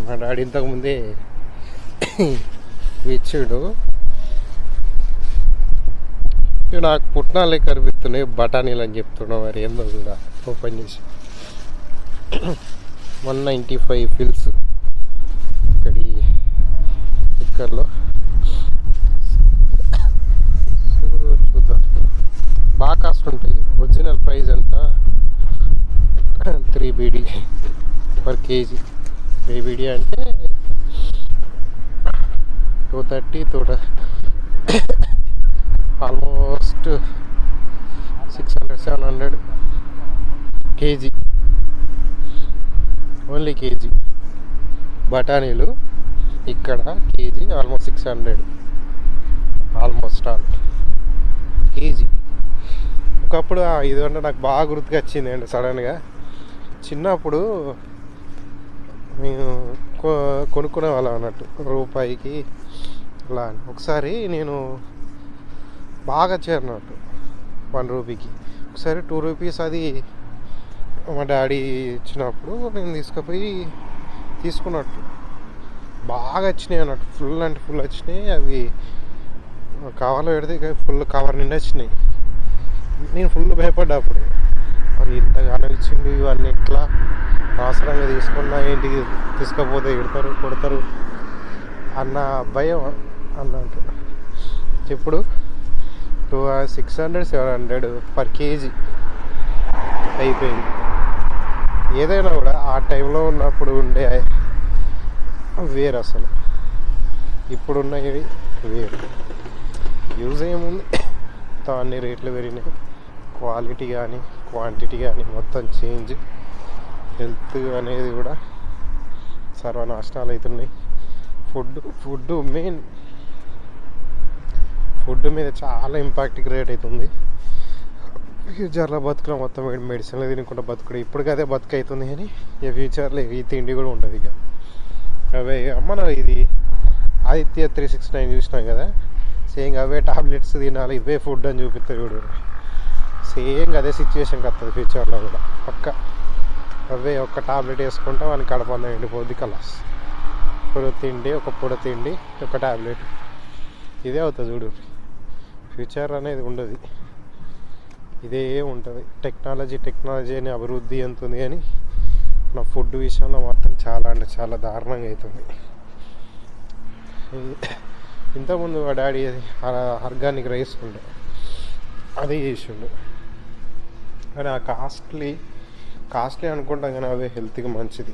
మా డాడీ ఇంతకుముందే ఇచ్చాడు. నాకు పుట్నాలే కనిపిస్తున్నాయి, బఠానీలు అని చెప్తున్నావు. మరి ఏందో కూడా ఓపెన్ చేసి 195 ఫిల్స్ ఇక్కడలో చూద్దాం. బాగా కాస్ట్ ఉంటాయి. ఒరిజినల్ ప్రైస్ ఎంత? 3 BD పర్ కేజీ. 3 BD అంటే 230 ఆల్మోస్ట్ 600-700 కేజీ. ఓన్లీ కేజీ బఠానీలు ఇక్కడ KG almost 600, almost all KG. ఒకప్పుడు ఇది అంటే నాకు బాగా గుర్తుకు వచ్చింది అండి సడన్గా. చిన్నప్పుడు మేము కొనుక్కునే వాళ్ళం అన్నట్టు రూపాయికి అలా. ఒకసారి నేను బాగా చేరినట్టు 1 రూపీకి, ఒకసారి 2 రూపీస్ అది మా డాడీ ఇచ్చినప్పుడు నేను తీసుకుపోయి తీసుకున్నట్టు బాగా వచ్చినాయి అన్నట్టు. ఫుల్ అంటే ఫుల్ వచ్చినాయి. అవి కవర్లో పెడితే ఫుల్ కవర్ నిండా వచ్చినాయి. నేను ఫుల్ భయపడ్డా అప్పుడు. మరి ఇంతగానో ఇచ్చిండు, ఇవన్నీ ఎట్లా అవసరంగా తీసుకున్నా ఇంటికి తీసుకపోతే ఎడతారు కొడతారు అన్న భయం అన్నట్టు. ఇప్పుడు 600-700 పర్ కేజీ అయిపోయింది. ఏదైనా కూడా ఆ టైంలో ఉన్నప్పుడు ఉండే వేరు, అసలు ఇప్పుడున్నవి వేరు. యూజ్ ఏముంది, అన్ని రేట్లు పెరిగినాయి. క్వాలిటీ కానీ క్వాంటిటీ కానీ మొత్తం చేంజ్. హెల్త్ అనేది కూడా సర్వనాశనాలు అవుతున్నాయి. Food main. ఫుడ్ మీద చాలా ఇంపాక్ట్ క్రియేట్ అవుతుంది. ఫ్యూచర్లో బతుకులో మొత్తం మెడిసిన్లు తినకుండా బతుకుడు ఇప్పటికి అదే బతుకు అవుతుంది. కానీ ఇక ఫ్యూచర్లో ఈ తిండి కూడా ఉంటుంది. ఇక అవే మనం ఇది ఆదిత్య 369 చూసినాం కదా, సేమ్ అవే టాబ్లెట్స్ తినాలి, ఇవే ఫుడ్ అని చూపిస్తారు చూడు. సేమ్ అదే సిచ్యువేషన్కి వస్తుంది ఫ్యూచర్లో కూడా పక్క. అవే ఒక్క టాబ్లెట్ వేసుకుంటే వానికి కడపంద ఎండిపోద్ది కలాస్. ఒక పూట తిండి ఒక టాబ్లెట్, ఇదే అవుతుంది చూడు. ఫ్యూచర్ అనేది ఉండదు, ఇదే ఉంటుంది. టెక్నాలజీ అని అభివృద్ధి ఎంతుంది, కానీ నా ఫుడ్ విషయంలో మాత్రం చాలా అంటే చాలా దారుణంగా అవుతుంది. ఇంతకుముందు మా డాడీ ఆర్గానిక్ రైస్ ఉండే, అది చేసిండు. కానీ ఆ కాస్ట్లీ అనుకుంటాం, కానీ అవే హెల్త్కి మంచిది.